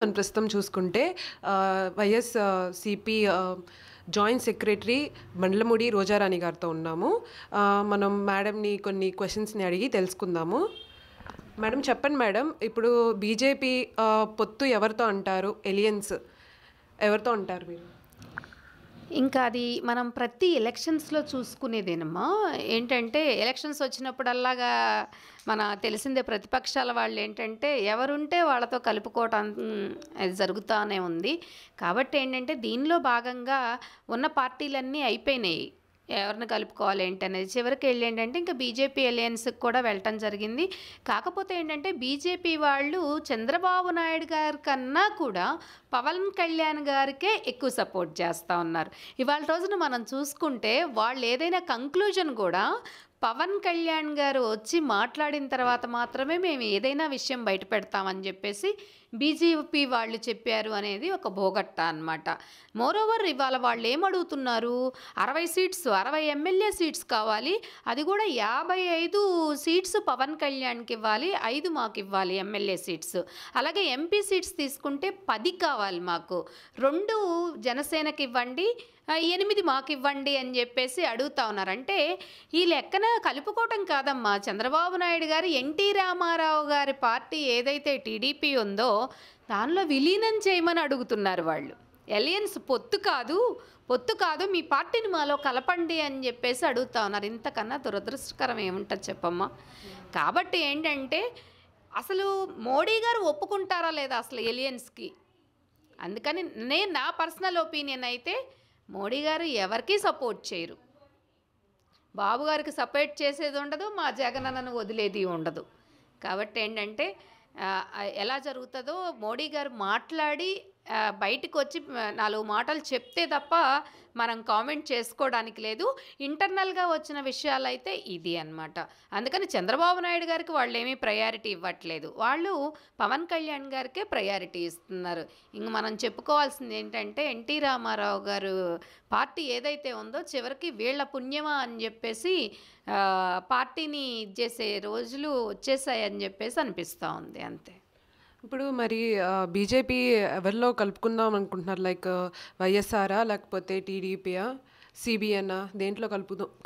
మనం ప్రస్తుతం చూసుకుంటే YS CP joint secretary Bandlamudi Roja Rani గారితో ఉన్నాము. మనం మేడంని కొన్ని క్వశ్చన్స్ని అడిగి తెలుసుకుందాము. మేడం చెప్పండి మేడం, ఇప్పుడు బీజేపీ పొత్తు ఎవరితో అంటారు? ఎలియన్స్ ఎవరితో అంటారు మీరు? ఇంకా అది మనం ప్రతి ఎలక్షన్స్లో చూసుకునేదేనమ్మా. ఏంటంటే ఎలక్షన్స్ వచ్చినప్పుడల్లాగా మన తెలిసిందే, ప్రతిపక్షాల వాళ్ళు ఏంటంటే ఎవరుంటే వాళ్ళతో కలుపుకోవటం అది జరుగుతూనే ఉంది. కాబట్టి ఏంటంటే దీనిలో భాగంగా ఉన్న పార్టీలన్నీ అయిపోయినాయి. ఎవరిని కలుపుకోవాలి ఏంటనేది చివరికి వెళ్ళి ఏంటంటే ఇంకా బీజేపీ అలయన్స్కి కూడా వెళ్ళటం జరిగింది. కాకపోతే ఏంటంటే బీజేపీ వాళ్ళు చంద్రబాబు నాయుడు గారి కన్నా కూడా పవన్ కళ్యాణ్ గారికే ఎక్కువ సపోర్ట్ చేస్తూ ఉన్నారు. ఇవాళ రోజున మనం చూసుకుంటే వాళ్ళు ఏదైనా కంక్లూజన్ కూడా పవన్ కళ్యాణ్ గారు వచ్చి మాట్లాడిన తర్వాత మాత్రమే మేము ఏదైనా విషయం బయట పెడతామని చెప్పేసి బీజేపీ వాళ్ళు చెప్పారు అనేది ఒక భోగట్ట అనమాట. మోరోవర్ ఇవాళ వాళ్ళు ఏమడుగుతున్నారు, 60 ఎమ్మెల్యే సీట్స్ కావాలి, అది కూడా 55 సీట్స్ పవన్ కళ్యాణ్కి ఇవ్వాలి, 5 మాకు ఇవ్వాలి ఎమ్మెల్యే సీట్స్. అలాగే ఎంపీ సీట్స్ తీసుకుంటే 10 కావాలి మాకు, 2 జనసేనకి ఇవ్వండి, 8 మాకు ఇవ్వండి అని చెప్పేసి అడుగుతా ఉన్నారు. అంటే ఈ లెక్కన కలుపుకోవటం కాదమ్మా, చంద్రబాబు నాయుడు గారు ఎన్టీ రామారావు గారి పార్టీ ఏదైతే టీడీపీ ఉందో దానిలో విలీనం చేయమని అడుగుతున్నారు వాళ్ళు. ఎలియన్స్ పొత్తు కాదు, మీ పార్టీని మాలో కలపండి అని చెప్పేసి అడుగుతా ఉన్నారు. ఇంతకన్నా దురదృష్టకరం ఏముంటుంది చెప్పమ్మా. కాబట్టి ఏంటంటే అసలు మోడీ గారు ఒప్పుకుంటారా లేదా అసలు ఎలియన్స్కి? అందుకని నేను నా పర్సనల్ ఒపీనియన్ అయితే మోడీ గారు ఎవరికీ సపోర్ట్ చేయరు. బాబు గారికి సపోర్ట్ చేసేది ఉండదు, మా జగనన్నను వదిలేది ఉండదు. కాబట్టి ఏంటంటే ఎలా జరుగుతుందో మోడీ గారు మాట్లాడి బయటకు వచ్చి 4 మాటలు చెప్తే తప్ప మనం కామెంట్ చేసుకోవడానికి లేదు. ఇంటర్నల్గా వచ్చిన విషయాలు అయితే ఇది అన్నమాట. అందుకని చంద్రబాబు నాయుడు గారికి వాళ్ళు ఏమీ ప్రయారిటీ ఇవ్వట్లేదు, వాళ్ళు పవన్ కళ్యాణ్ గారికే ప్రయారిటీ ఇస్తున్నారు. ఇంక మనం చెప్పుకోవాల్సింది ఏంటంటే ఎన్టీ రామారావు గారు పార్టీ ఏదైతే ఉందో చివరికి వీళ్ళ పుణ్యమా అని చెప్పేసి పార్టీని ఇచ్చేసే రోజులు వచ్చేసాయని చెప్పేసి అనిపిస్తూ ఉంది, అంతే. ఇప్పుడు మరి బీజేపీ ఎవరిలో కలుపుకుందాం అనుకుంటున్నారు? లైక్ వైఎస్ఆరా, లేకపోతే టీడీపీయా, సిబిఎన్నా, దేంట్లో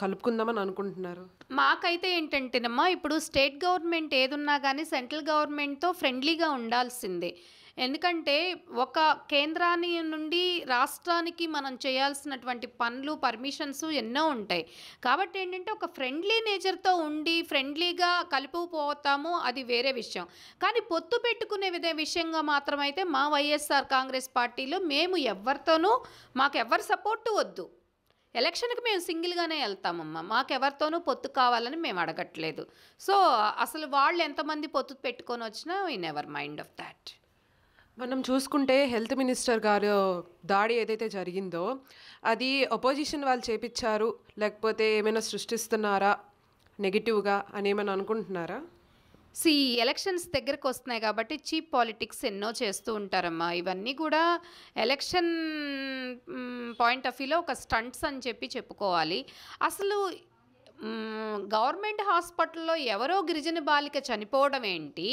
కలుపుకుందామని అనుకుంటున్నారు? మాకైతే ఏంటంటేనమ్మా, ఇప్పుడు స్టేట్ గవర్నమెంట్ ఏదున్నా కానీ సెంట్రల్ గవర్నమెంట్తో ఫ్రెండ్లీగా ఉండాల్సిందే. ఎందుకంటే ఒక కేంద్రాన్ని నుండి రాష్ట్రానికి మనం చేయాల్సినటువంటి పనులు, పర్మిషన్స్ ఎన్నో ఉంటాయి. కాబట్టి ఏంటంటే ఒక ఫ్రెండ్లీ నేచర్తో ఉండి ఫ్రెండ్లీగా కలిపిపోతాము, అది వేరే విషయం. కానీ పొత్తు పెట్టుకునే విషయంగా మాత్రమైతే మా వైఎస్ఆర్ కాంగ్రెస్ పార్టీలో మేము ఎవరితోనూ, మాకెవ్వరి సపోర్టు వద్దు. ఎలక్షన్కి మేము సింగిల్గానే వెళ్తామమ్మా, మాకెవరితోనూ పొత్తు కావాలని మేము అడగట్లేదు. సో అసలు వాళ్ళు ఎంతమంది పొత్తు పెట్టుకొని వచ్చినా we never mind of that. మనం చూసుకుంటే హెల్త్ మినిస్టర్ గారు దాడి ఏదైతే జరిగిందో అది అపోజిషన్ వాళ్ళు చేపించారు, లేకపోతే ఏమైనా సృష్టిస్తున్నారా నెగిటివ్గా అని ఏమైనా అనుకుంటున్నారా? ఎలక్షన్స్ దగ్గరకు వస్తున్నాయి కాబట్టి చీప్ పాలిటిక్స్ ఎన్నో చేస్తూ ఉంటారమ్మా. ఇవన్నీ కూడా ఎలక్షన్ పాయింట్ ఆఫ్ వ్యూలో ఒక స్టంట్స్ అని చెప్పుకోవాలి. అసలు గవర్నమెంట్ హాస్పిటల్లో ఎవరో గిరిజన బాలిక చనిపోవడం ఏంటి?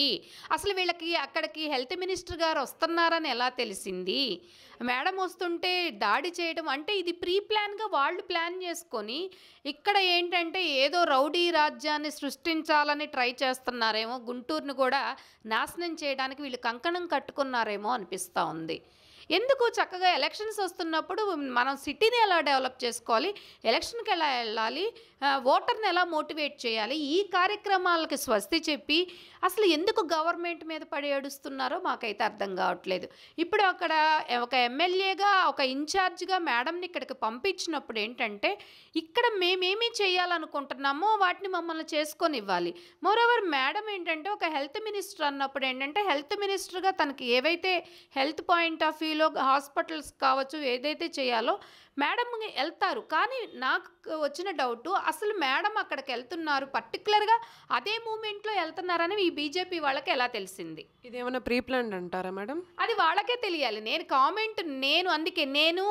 అసలు వీళ్ళకి అక్కడికి హెల్త్ మినిస్టర్ గారు వస్తున్నారని ఎలా తెలిసింది? మేడం వస్తుంటే దాడి చేయడం అంటే ఇది ప్రీ ప్లాన్గా వాళ్ళు ప్లాన్ చేసుకొని ఇక్కడ ఏంటంటే ఏదో రౌడీ రాజ్యాన్ని సృష్టించాలని ట్రై చేస్తున్నారేమో, గుంటూరుని కూడా నాశనం చేయడానికి వీళ్ళు కంకణం కట్టుకున్నారేమో అనిపిస్తూ ఉంది. ఎందుకు చక్కగా ఎలక్షన్స్ వస్తున్నప్పుడు మనం సిటీని ఎలా డెవలప్ చేసుకోవాలి, ఎలక్షన్కి ఎలా వెళ్ళాలి, ఓటర్ని ఎలా మోటివేట్ చేయాలి, ఈ కార్యక్రమాలకి స్వస్తి చెప్పి అసలు ఎందుకు గవర్నమెంట్ మీద పడి ఏడుస్తున్నారో మాకైతే అర్థం కావట్లేదు. ఇప్పుడు అక్కడ ఒక ఎమ్మెల్యేగా, ఒక ఇన్ఛార్జ్గా మేడంని ఇక్కడికి పంపించినప్పుడు ఏంటంటే ఇక్కడ మేమేమీ చేయాలనుకుంటున్నామో వాటిని మమ్మల్ని చేసుకొని ఇవ్వాలి. మోరోవర్ మేడం ఏంటంటే ఒక హెల్త్ మినిస్టర్ అన్నప్పుడు ఏంటంటే హెల్త్ మినిస్టర్గా తనకి ఏవైతే హెల్త్ పాయింట్ ఆఫ్ వ్యూలో హాస్పిటల్స్ కావచ్చు ఏదైతే చేయాలో మేడం వెళ్తారు. కానీ నాకు వచ్చిన డౌటు, అసలు మేడం అక్కడికి వెళ్తున్నారు పర్టికులర్గా అదే మూమెంట్లో వెళ్తున్నారని ఈ బీజేపీ వాళ్ళకి ఎలా తెలిసింది? ఇదేమైనా ప్రీ ప్లాన్ అంటారా మేడం? అది వాళ్ళకే తెలియాలి. అందుకే నేను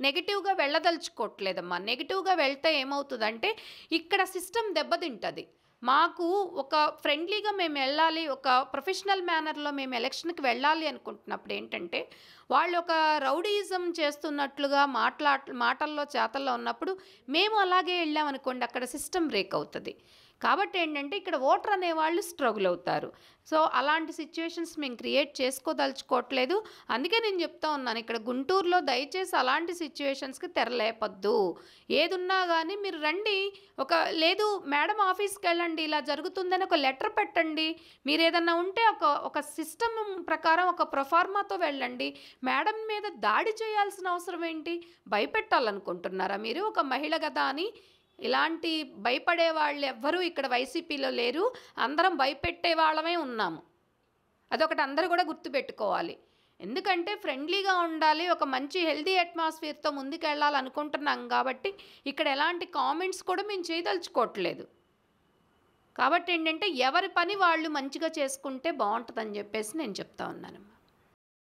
నెగిటివ్గా వెళ్ళదలుచుకోవట్లేదమ్మా. నెగిటివ్గా వెళ్తే ఏమవుతుందంటే ఇక్కడ సిస్టమ్ దెబ్బతింటుంది. మాకు ఒక ఫ్రెండ్లీగా మేము వెళ్ళాలి, ఒక ప్రొఫెషనల్ మేనర్లో మేము ఎలక్షన్కి వెళ్ళాలి అనుకుంటున్నప్పుడు ఏంటంటే వాళ్ళు ఒక రౌడీయిజం చేస్తున్నట్లుగా మాటల్లో చేతల్లో ఉన్నప్పుడు మేము అలాగే వెళ్ళామనుకోండి, అక్కడ సిస్టమ్ బ్రేక్ అవుతుంది. కాబట్టి ఏంటంటే ఇక్కడ ఓటర్ అనేవాళ్ళు స్ట్రగుల్ అవుతారు. సో అలాంటి సిచ్యువేషన్స్ మేము క్రియేట్ చేసుకోదలుచుకోవట్లేదు. అందుకే నేను చెప్తా ఉన్నాను, ఇక్కడ గుంటూరులో దయచేసి అలాంటి సిచ్యువేషన్స్కి తెరలేపొద్దు. ఏదున్నా కానీ మీరు రండి, లేదు మేడం ఆఫీస్కి వెళ్ళండి, ఇలా జరుగుతుందని ఒక లెటర్ పెట్టండి. మీరు ఏదన్నా ఉంటే ఒక సిస్టమ్ ప్రకారం ఒక ప్రొఫార్మాతో వెళ్ళండి. మేడం మీద దాడి చేయాల్సిన అవసరం ఏంటి? భయపెట్టాలనుకుంటున్నారా మీరు? ఒక మహిళ కదా అని ఇలాంటి భయపడే వాళ్ళు ఎవ్వరూ ఇక్కడ వైసీపీలో లేరు. అందరం భయపెట్టే వాళ్ళమే ఉన్నాము. అదొకటి అందరూ కూడా గుర్తుపెట్టుకోవాలి. ఎందుకంటే ఫ్రెండ్లీగా ఉండాలి, ఒక మంచి హెల్దీ అట్మాస్ఫియర్తో ముందుకెళ్ళాలనుకుంటున్నాం కాబట్టి ఇక్కడ ఎలాంటి కామెంట్స్ కూడా మేము చేయదలుచుకోవట్లేదు. కాబట్టి ఏంటంటే ఎవరి పని వాళ్ళు మంచిగా చేసుకుంటే బాగుంటుందని చెప్పేసి నేను చెప్తా ఉన్నాను.